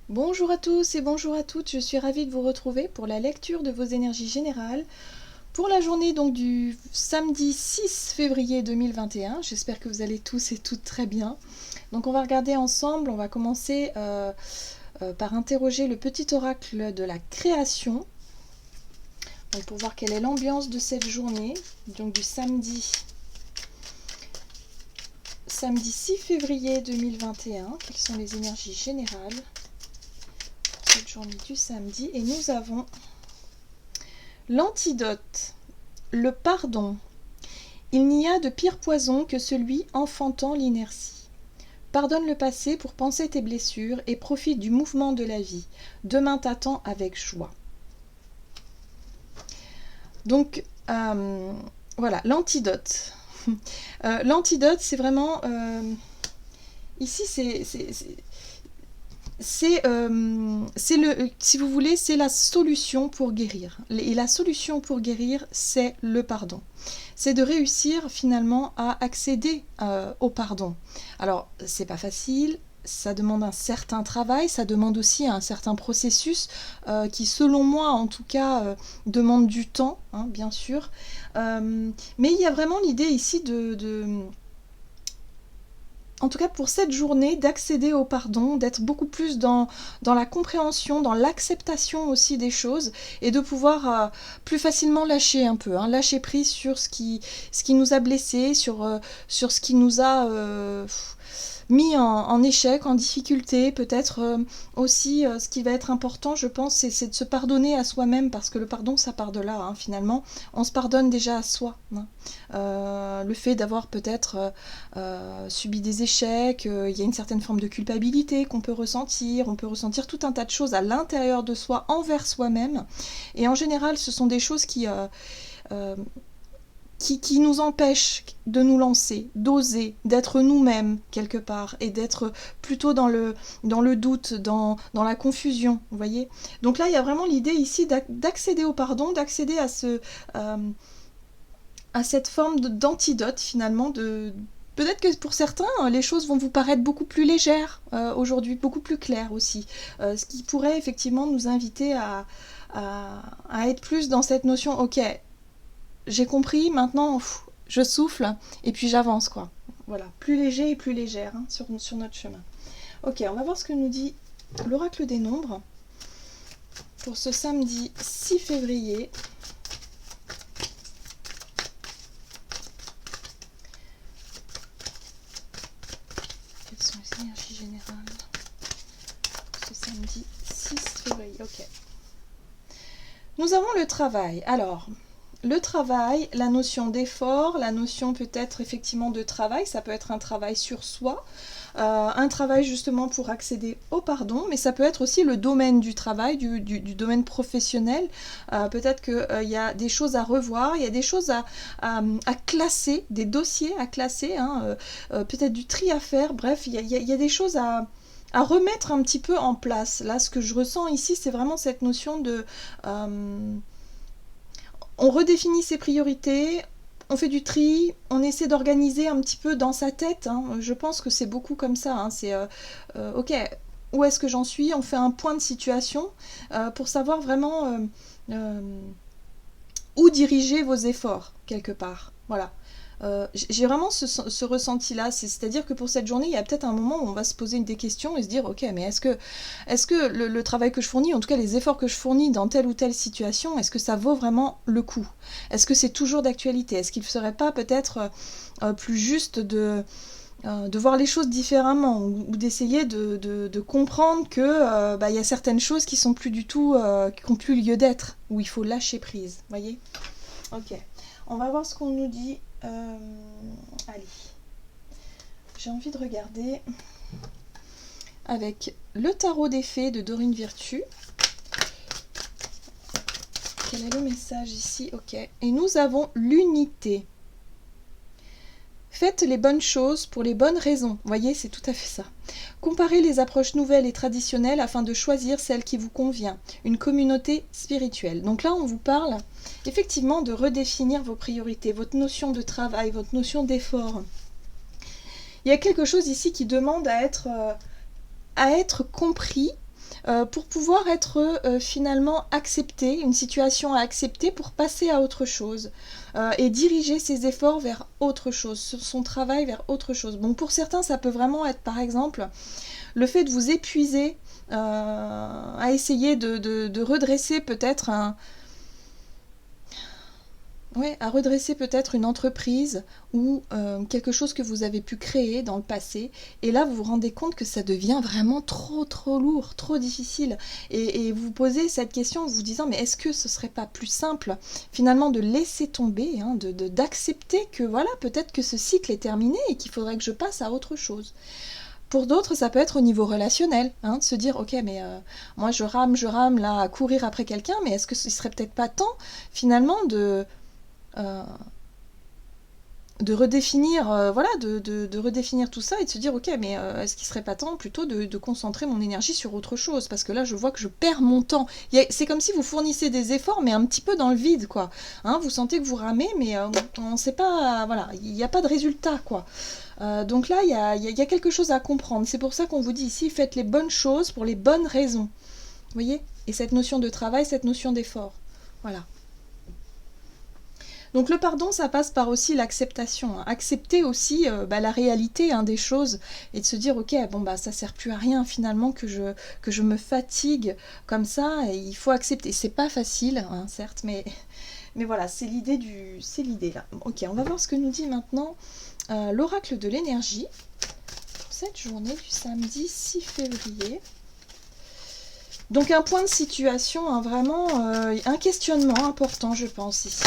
Bonjour à tous et bonjour à toutes, je suis ravie de vous retrouver pour la lecture de vos énergies générales pour la journée donc du samedi 6 février 2021. J'espère que vous allez tous et toutes très bien. Donc on va regarder ensemble, on va commencer par interroger le petit oracle de la création. Donc pour voir quelle est l'ambiance de cette journée, donc du samedi 6 février 2021, quelles sont les énergies générales cette journée du samedi. Et nous avons l'antidote, le pardon. Il n'y a de pire poison que celui enfantant l'inertie. Pardonne le passé pour panser tes blessures et profite du mouvement de la vie. Demain t'attend avec joie. Donc, voilà, l'antidote. L'antidote, c'est vraiment... ici, si vous voulez, c'est la solution pour guérir. Et la solution pour guérir, c'est le pardon. C'est de réussir finalement à accéder au pardon. Alors, c'est pas facile, ça demande un certain travail, ça demande aussi un certain processus qui, selon moi, en tout cas, demande du temps, hein, bien sûr. Mais il y a vraiment l'idée ici en tout cas pour cette journée, d'accéder au pardon, d'être beaucoup plus dans la compréhension, dans l'acceptation aussi des choses, et de pouvoir plus facilement lâcher un peu, hein, lâcher prise sur ce qui nous a blessés, sur ce qui nous a mis en échec, en difficulté, peut-être aussi ce qui va être important, je pense, c'est de se pardonner à soi-même, parce que le pardon, ça part de là, hein, finalement. On se pardonne déjà à soi. Hein. Le fait d'avoir peut-être subi des échecs, il y a une certaine forme de culpabilité qu'on peut ressentir, on peut ressentir tout un tas de choses à l'intérieur de soi, envers soi-même, et en général, ce sont des choses qui nous empêche de nous lancer, d'oser, d'être nous-mêmes quelque part, et d'être plutôt dans le doute, dans la confusion, vous voyez. Donc là, il y a vraiment l'idée ici d'accéder au pardon, d'accéder à cette forme d'antidote finalement, Peut-être que pour certains, les choses vont vous paraître beaucoup plus légères aujourd'hui, beaucoup plus claires aussi, ce qui pourrait effectivement nous inviter à être plus dans cette notion, ok, j'ai compris, maintenant je souffle et puis j'avance, quoi. Voilà, plus léger et plus légère, hein, sur notre chemin. Ok, on va voir ce que nous dit l'oracle des nombres pour ce samedi 6 février. Quelles sont les énergies générales pour ce samedi 6 février? Ok. Nous avons le travail. Alors, le travail, la notion d'effort, la notion peut-être effectivement de travail, ça peut être un travail sur soi, un travail justement pour accéder au pardon, mais ça peut être aussi le domaine du travail, du domaine professionnel. Peut-être qu'il y a des choses à revoir, il y a des choses à classer, des dossiers à classer, hein, peut-être du tri à faire, bref, il y a des choses à remettre un petit peu en place. Là, ce que je ressens ici, c'est vraiment cette notion de... on redéfinit ses priorités, on fait du tri, on essaie d'organiser un petit peu dans sa tête. Hein. Je pense que c'est beaucoup comme ça. Hein. C'est ok, où est-ce que j'en suis? On fait un point de situation pour savoir vraiment où diriger vos efforts, quelque part. Voilà. J'ai vraiment ce ressenti-là, c'est-à-dire que pour cette journée, il y a peut-être un moment où on va se poser des questions et se dire, ok, mais est-ce que le travail que je fournis, en tout cas les efforts que je fournis dans telle ou telle situation, est-ce que ça vaut vraiment le coup? Est-ce que c'est toujours d'actualité? Est-ce qu'il ne serait pas peut-être plus juste de voir les choses différemment, ou d'essayer de comprendre que y a certaines choses qui sont plus du tout, qui n'ont plus lieu d'être, où il faut lâcher prise, voyez? Ok, on va voir ce qu'on nous dit. Allez, j'ai envie de regarder avec le tarot des fées de Dorine Virtue. Quel est le message ici? Ok, et nous avons l'unité. Faites les bonnes choses pour les bonnes raisons. Vous voyez, c'est tout à fait ça. Comparez les approches nouvelles et traditionnelles afin de choisir celle qui vous convient. Une communauté spirituelle. Donc là, on vous parle effectivement de redéfinir vos priorités, votre notion de travail, votre notion d'effort. Il y a quelque chose ici qui demande à être compris pour pouvoir être finalement accepté, une situation à accepter pour passer à autre chose et diriger ses efforts vers autre chose, son travail vers autre chose. Bon, pour certains, ça peut vraiment être par exemple le fait de vous épuiser à essayer de redresser peut-être à redresser peut-être une entreprise ou quelque chose que vous avez pu créer dans le passé. Et là, vous vous rendez compte que ça devient vraiment trop lourd, trop difficile. Et vous vous posez cette question en vous disant, mais est-ce que ce serait pas plus simple finalement de laisser tomber, hein, d'accepter que voilà, peut-être que ce cycle est terminé et qu'il faudrait que je passe à autre chose. Pour d'autres, ça peut être au niveau relationnel, hein, de se dire, ok, mais moi je rame là à courir après quelqu'un, mais est-ce que ce serait peut-être pas temps finalement euh, de redéfinir, voilà, de redéfinir tout ça et de se dire, ok, mais est-ce qu'il serait pas temps plutôt de concentrer mon énergie sur autre chose, parce que là, je vois que je perds mon temps. C'est comme si vous fournissez des efforts, mais un petit peu dans le vide, quoi. Hein, vous sentez que vous ramez, mais on ne sait pas, voilà, il n'y a pas de résultat, quoi. Donc là, il y a quelque chose à comprendre. C'est pour ça qu'on vous dit ici, faites les bonnes choses pour les bonnes raisons. Vous voyez? Et cette notion de travail, cette notion d'effort. Voilà. Donc le pardon, ça passe par aussi l'acceptation. Hein. Accepter aussi la réalité, hein, des choses et de se dire, ok, bon bah ça sert plus à rien finalement que je me fatigue comme ça. Et il faut accepter. C'est pas facile, hein, certes, mais voilà, c'est l'idée là. Ok, on va voir ce que nous dit maintenant l'oracle de l'énergie pour cette journée du samedi 6 février. Donc un point de situation, hein, vraiment un questionnement important, je pense, ici.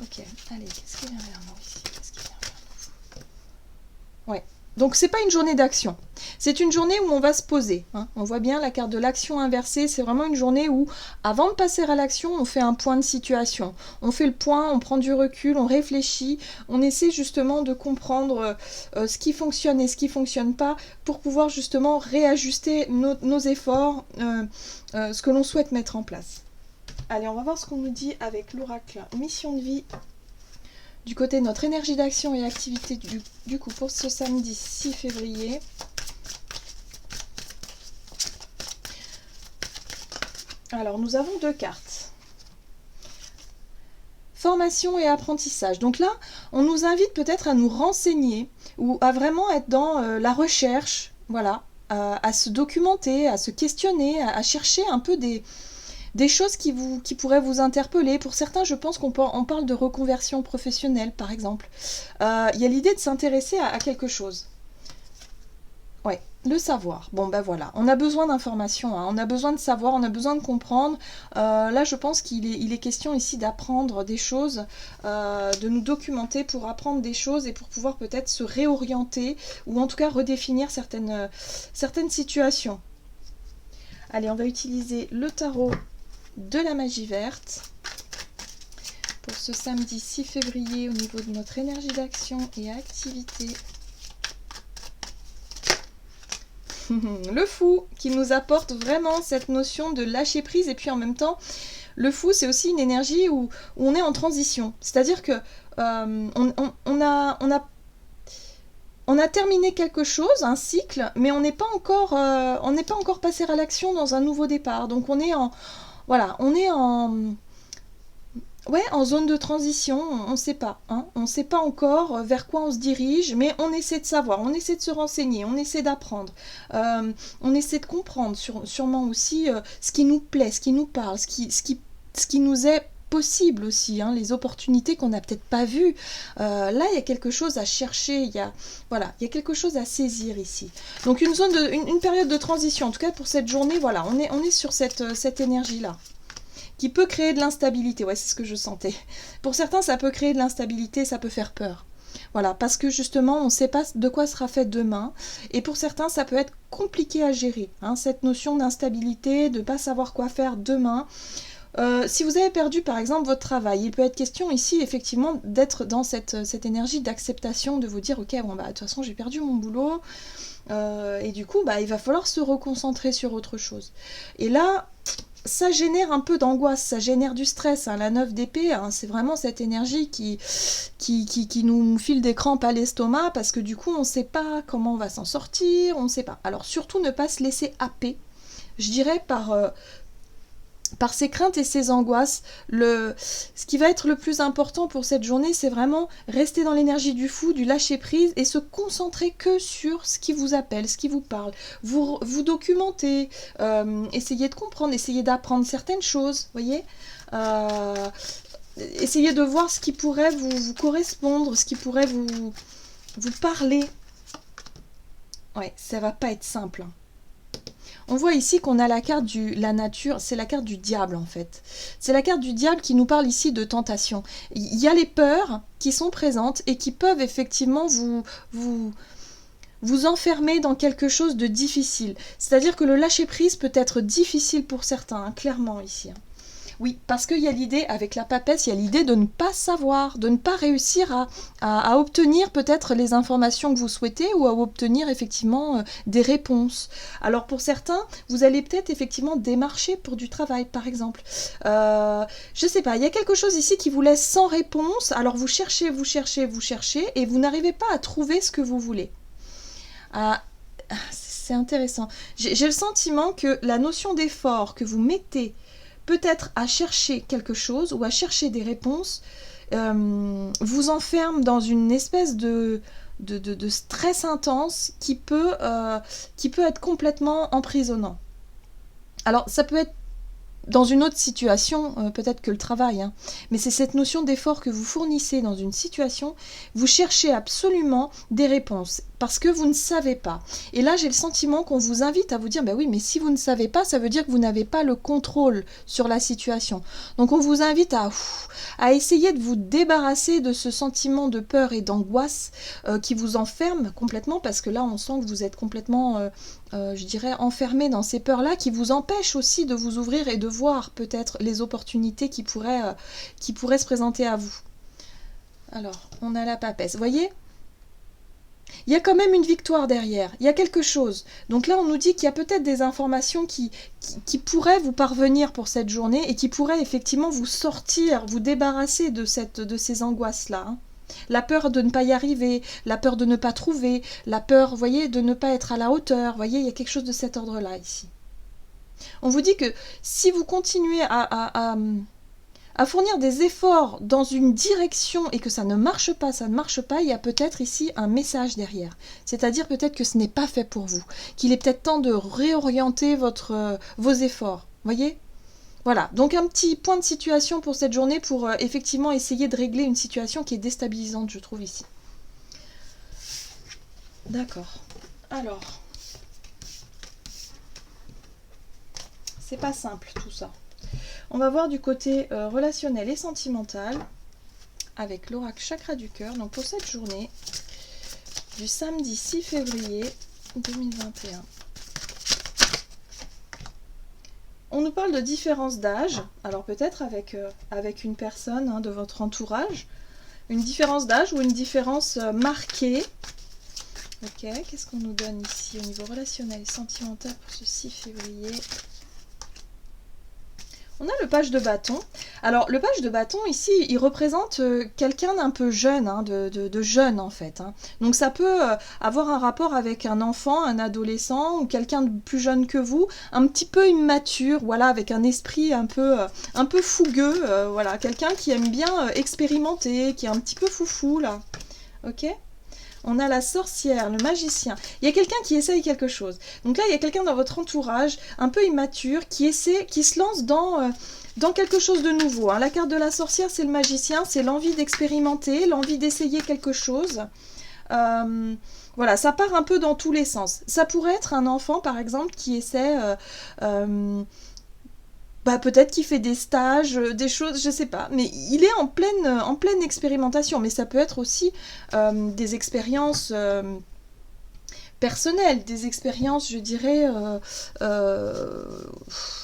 Ok, allez, qu'est-ce qui vient vers nous ici? Ouais. Donc c'est pas une journée d'action, c'est une journée où on va se poser. Hein. On voit bien la carte de l'action inversée, c'est vraiment une journée où, avant de passer à l'action, on fait un point de situation. On fait le point, on prend du recul, on réfléchit, on essaie justement de comprendre ce qui fonctionne et ce qui fonctionne pas pour pouvoir justement réajuster nos efforts, ce que l'on souhaite mettre en place. Allez, on va voir ce qu'on nous dit avec l'oracle mission de vie. Du côté de notre énergie d'action et activité du coup pour ce samedi 6 février. Alors nous avons deux cartes. Formation et apprentissage. Donc là, on nous invite peut-être à nous renseigner ou à vraiment être dans la recherche, voilà, à se documenter, à se questionner, à chercher un peu des choses qui pourraient vous interpeller. Pour certains, je pense qu'on parle de reconversion professionnelle, par exemple. Il y a l'idée de s'intéresser à quelque chose. Ouais, le savoir. Bon, ben voilà, on a besoin d'informations, hein. On a besoin de savoir, on a besoin de comprendre. Là, je pense qu'il est question ici d'apprendre des choses, de nous documenter pour apprendre des choses et pour pouvoir peut-être se réorienter ou en tout cas redéfinir certaines situations. Allez, on va utiliser le tarot de la magie verte pour ce samedi 6 février au niveau de notre énergie d'action et activité. Le fou qui nous apporte vraiment cette notion de lâcher prise, et puis en même temps le fou c'est aussi une énergie où on est en transition, c'est-à-dire que on a terminé quelque chose, un cycle, mais on n'est pas encore passé à l'action dans un nouveau départ, donc on est en zone de transition, on ne sait pas. Hein, on ne sait pas encore vers quoi on se dirige, mais on essaie de savoir, on essaie de se renseigner, on essaie d'apprendre. On essaie de comprendre sûrement aussi ce qui nous plaît, ce qui nous parle, ce qui nous est possible aussi, hein, les opportunités qu'on n'a peut-être pas vues. Là, il y a quelque chose à chercher, il y a quelque chose à saisir ici. Donc une période de transition, en tout cas pour cette journée, voilà, on est sur cette énergie-là, qui peut créer de l'instabilité. Ouais, c'est ce que je sentais. Pour certains, ça peut créer de l'instabilité, ça peut faire peur. Voilà, parce que justement, on ne sait pas de quoi sera fait demain. Et pour certains, ça peut être compliqué à gérer, hein, cette notion d'instabilité, de ne pas savoir quoi faire demain. Si vous avez perdu par exemple votre travail, il peut être question ici effectivement d'être dans cette énergie d'acceptation, de vous dire ok, bon bah de toute façon j'ai perdu mon boulot et du coup bah il va falloir se reconcentrer sur autre chose. Et là ça génère un peu d'angoisse, ça génère du stress, hein. La 9 d'épée, hein, c'est vraiment cette énergie qui nous file des crampes à l'estomac, parce que du coup on ne sait pas comment on va s'en sortir, on ne sait pas. Alors surtout ne pas se laisser happer je dirais, par ses craintes et ses angoisses. Ce qui va être le plus important pour cette journée, c'est vraiment rester dans l'énergie du fou, du lâcher-prise et se concentrer que sur ce qui vous appelle, ce qui vous parle. Vous documentez, essayez de comprendre, essayez d'apprendre certaines choses, voyez. Essayez de voir ce qui pourrait vous correspondre, ce qui pourrait vous parler. Ouais, ça va pas être simple. On voit ici qu'on a la carte la nature, c'est la carte du diable en fait. C'est la carte du diable qui nous parle ici de tentation. Il y a les peurs qui sont présentes et qui peuvent effectivement vous enfermer dans quelque chose de difficile. C'est-à-dire que le lâcher-prise peut être difficile pour certains, hein, clairement ici. Oui, parce qu'il y a l'idée, avec la papesse, il y a l'idée de ne pas savoir, de ne pas réussir à obtenir peut-être les informations que vous souhaitez ou à obtenir effectivement des réponses. Alors pour certains, vous allez peut-être effectivement démarcher pour du travail, par exemple. Je sais pas, il y a quelque chose ici qui vous laisse sans réponse, alors vous cherchez, et vous n'arrivez pas à trouver ce que vous voulez. C'est intéressant. J'ai le sentiment que la notion d'effort que vous mettez peut-être à chercher quelque chose ou à chercher des réponses, vous enferme dans une espèce de stress intense qui peut être complètement emprisonnant. Alors ça peut être dans une autre situation, peut-être que le travail, hein, mais c'est cette notion d'effort que vous fournissez dans une situation, vous cherchez absolument des réponses, parce que vous ne savez pas. Et là, j'ai le sentiment qu'on vous invite à vous dire, oui, mais si vous ne savez pas, ça veut dire que vous n'avez pas le contrôle sur la situation. Donc on vous invite à essayer de vous débarrasser de ce sentiment de peur et d'angoisse qui vous enferme complètement, parce que là, on sent que vous êtes complètement... je dirais, enfermé dans ces peurs-là qui vous empêchent aussi de vous ouvrir et de voir peut-être les opportunités qui pourraient se présenter à vous. Alors, on a la papesse. Vous voyez ? Il y a quand même une victoire derrière. Il y a quelque chose. Donc là, on nous dit qu'il y a peut-être des informations qui pourraient vous parvenir pour cette journée et qui pourraient effectivement vous sortir, vous débarrasser de ces angoisses-là. Hein. La peur de ne pas y arriver, la peur de ne pas trouver, la peur, vous voyez, de ne pas être à la hauteur. Vous voyez, il y a quelque chose de cet ordre-là ici. On vous dit que si vous continuez à fournir des efforts dans une direction et que ça ne marche pas, il y a peut-être ici un message derrière. C'est-à-dire peut-être que ce n'est pas fait pour vous, qu'il est peut-être temps de réorienter vos efforts. Voyez ? Voilà, donc un petit point de situation pour cette journée pour effectivement essayer de régler une situation qui est déstabilisante, je trouve, ici. D'accord. Alors, c'est pas simple tout ça. On va voir du côté relationnel et sentimental avec l'oracle chakra du cœur. Donc pour cette journée du samedi 6 février 2021. On nous parle de différence d'âge, alors peut-être avec une personne de votre entourage, une différence d'âge ou une différence marquée. Ok, qu'est-ce qu'on nous donne ici au niveau relationnel et sentimental pour ce 6 février ? On a le page de bâton. Alors, le page de bâton, ici, il représente quelqu'un d'un peu jeune, hein, de jeune en fait. Hein. Donc, ça peut avoir un rapport avec un enfant, un adolescent ou quelqu'un de plus jeune que vous, un petit peu immature, voilà, avec un esprit un peu fougueux, voilà, quelqu'un qui aime bien expérimenter, qui est un petit peu foufou, là. Ok ? On a la sorcière, le magicien. Il y a quelqu'un qui essaye quelque chose. Donc là, il y a quelqu'un dans votre entourage, un peu immature, qui se lance dans quelque chose de nouveau. Hein. La carte de la sorcière, c'est le magicien, c'est l'envie d'expérimenter, l'envie d'essayer quelque chose. Voilà, ça part un peu dans tous les sens. Ça pourrait être un enfant, par exemple, qui essaie... peut-être qu'il fait des stages, des choses, je sais pas. Mais il est en pleine expérimentation. Mais ça peut être aussi des expériences personnelles, des expériences, je dirais,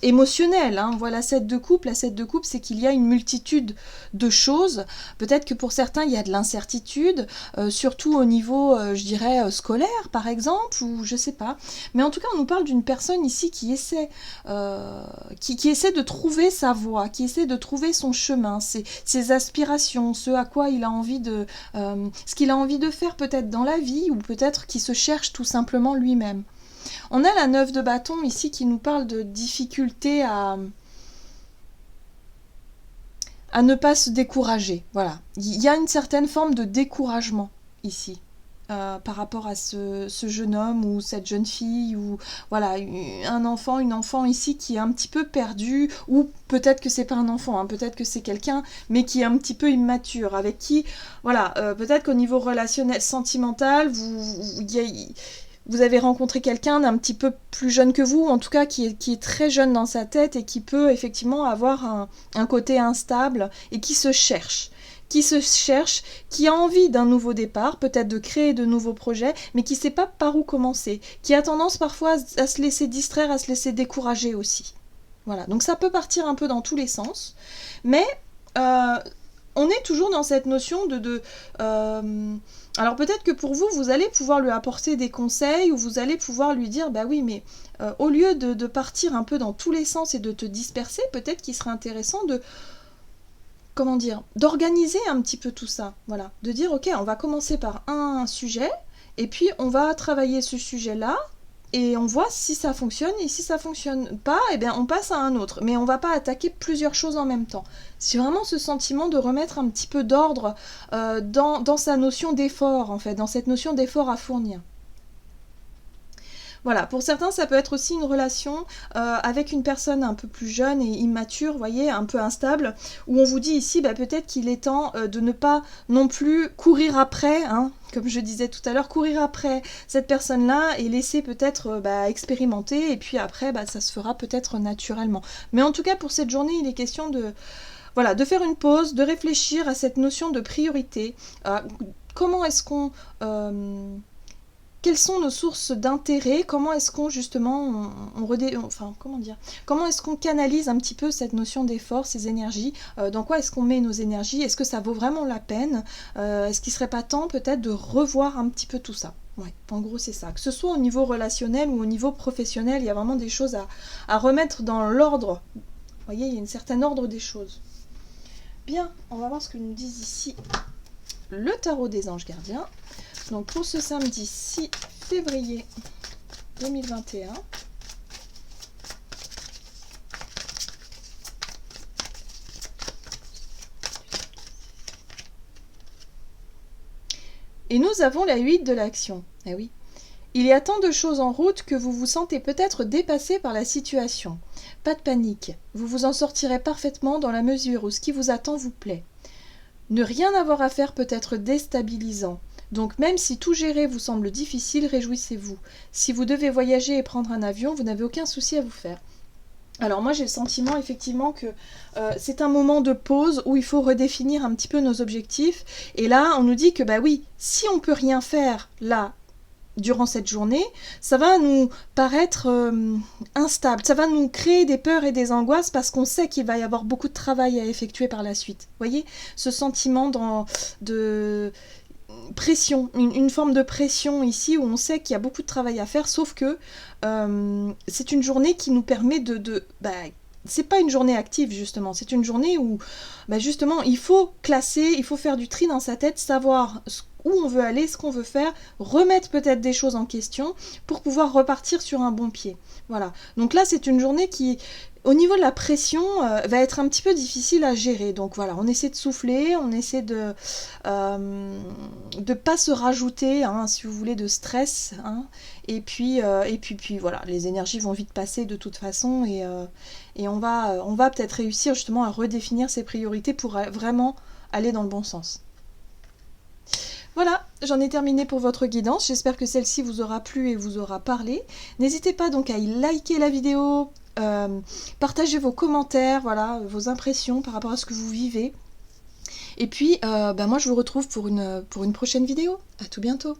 émotionnelles. Hein. Voilà, 7 de coupe. La 7 de coupe, c'est qu'il y a une multitude de choses. Peut-être que pour certains, il y a de l'incertitude, surtout au niveau, je dirais, scolaire, par exemple, ou je sais pas. Mais en tout cas, on nous parle d'une personne ici qui essaie de trouver sa voie, qui essaie de trouver son chemin, ses aspirations, ce à quoi il a envie ce qu'il a envie de faire peut-être dans la vie, ou peut-être qui se cherche tout simplement lui-même. On a la 9 de bâton ici qui nous parle de difficulté à ne pas se décourager. Voilà. Il y a une certaine forme de découragement ici. Par rapport à ce jeune homme ou cette jeune fille ou voilà un enfant, une enfant ici qui est un petit peu perdu, ou peut-être que c'est pas un enfant, hein, peut-être que c'est quelqu'un mais qui est un petit peu immature, avec qui voilà peut-être qu'au niveau relationnel, sentimental, vous avez rencontré quelqu'un d'un petit peu plus jeune que vous, en tout cas qui est très jeune dans sa tête et qui peut effectivement avoir un côté instable et qui se cherche, qui a envie d'un nouveau départ, peut-être de créer de nouveaux projets, mais qui ne sait pas par où commencer, qui a tendance parfois à se laisser distraire, à se laisser décourager aussi. Voilà, donc ça peut partir un peu dans tous les sens, mais on est toujours dans cette notion alors peut-être que pour vous, vous allez pouvoir lui apporter des conseils, ou vous allez pouvoir lui dire, bah oui, mais au lieu de partir un peu dans tous les sens et de te disperser, peut-être qu'il serait intéressant comment dire, d'organiser un petit peu tout ça, voilà, de dire ok, on va commencer par un sujet, et puis on va travailler ce sujet-là, et on voit si ça fonctionne, et si ça fonctionne pas, eh bien on passe à un autre, mais on va pas attaquer plusieurs choses en même temps. C'est vraiment ce sentiment de remettre un petit peu d'ordre dans sa notion d'effort, en fait, dans cette notion d'effort à fournir. Voilà, pour certains, ça peut être aussi une relation avec une personne un peu plus jeune et immature, vous voyez, un peu instable, où on vous dit ici, bah, peut-être qu'il est temps de ne pas non plus courir après, hein, comme je disais tout à l'heure, courir après cette personne-là et laisser peut-être expérimenter, et puis après, ça se fera peut-être naturellement. Mais en tout cas, pour cette journée, il est question voilà, de faire une pause, de réfléchir à cette notion de priorité. Comment est-ce qu'on... quelles sont nos sources d'intérêt, comment est-ce qu'on justement comment est-ce qu'on canalise un petit peu cette notion d'effort, ces énergies, dans quoi est-ce qu'on met nos énergies, est-ce que ça vaut vraiment la peine, est-ce qu'il serait pas temps peut-être de revoir un petit peu tout ça. Ouais, en gros c'est ça, que ce soit au niveau relationnel ou au niveau professionnel, il y a vraiment des choses à remettre dans l'ordre, vous voyez, il y a une certaine ordre des choses. Bien, on va voir ce que nous disent ici le tarot des anges gardiens. Donc pour ce samedi 6 février 2021, et nous avons la 8 de l'action. Eh oui. Il y a tant de choses en route que vous vous sentez peut-être dépassé par la situation. Pas de panique, vous vous en sortirez parfaitement dans la mesure où ce qui vous attend vous plaît. Ne rien avoir à faire peut être déstabilisant. Donc même si tout gérer vous semble difficile, réjouissez-vous. Si vous devez voyager et prendre un avion, vous n'avez aucun souci à vous faire. Alors moi j'ai le sentiment effectivement que c'est un moment de pause où il faut redéfinir un petit peu nos objectifs. Et là on nous dit que bah oui, si on peut rien faire là, durant cette journée, ça va nous paraître instable, ça va nous créer des peurs et des angoisses parce qu'on sait qu'il va y avoir beaucoup de travail à effectuer par la suite. Vous voyez, ce sentiment de pression, une forme de pression ici où on sait qu'il y a beaucoup de travail à faire, sauf que c'est une journée qui nous permet c'est pas une journée active justement, c'est une journée où justement il faut classer, il faut faire du tri dans sa tête, savoir où on veut aller, ce qu'on veut faire, remettre peut-être des choses en question pour pouvoir repartir sur un bon pied. Voilà. Donc là, c'est une journée qui, au niveau de la pression, va être un petit peu difficile à gérer. Donc voilà, on essaie de souffler, on essaie de pas se rajouter, hein, si vous voulez, de stress. Hein, et puis voilà, les énergies vont vite passer de toute façon et on va peut-être réussir justement à redéfinir ses priorités pour vraiment aller dans le bon sens. Voilà, j'en ai terminé pour votre guidance, j'espère que celle-ci vous aura plu et vous aura parlé. N'hésitez pas donc à liker la vidéo, partager vos commentaires, voilà, vos impressions par rapport à ce que vous vivez. Et puis, moi je vous retrouve pour une prochaine vidéo. À tout bientôt.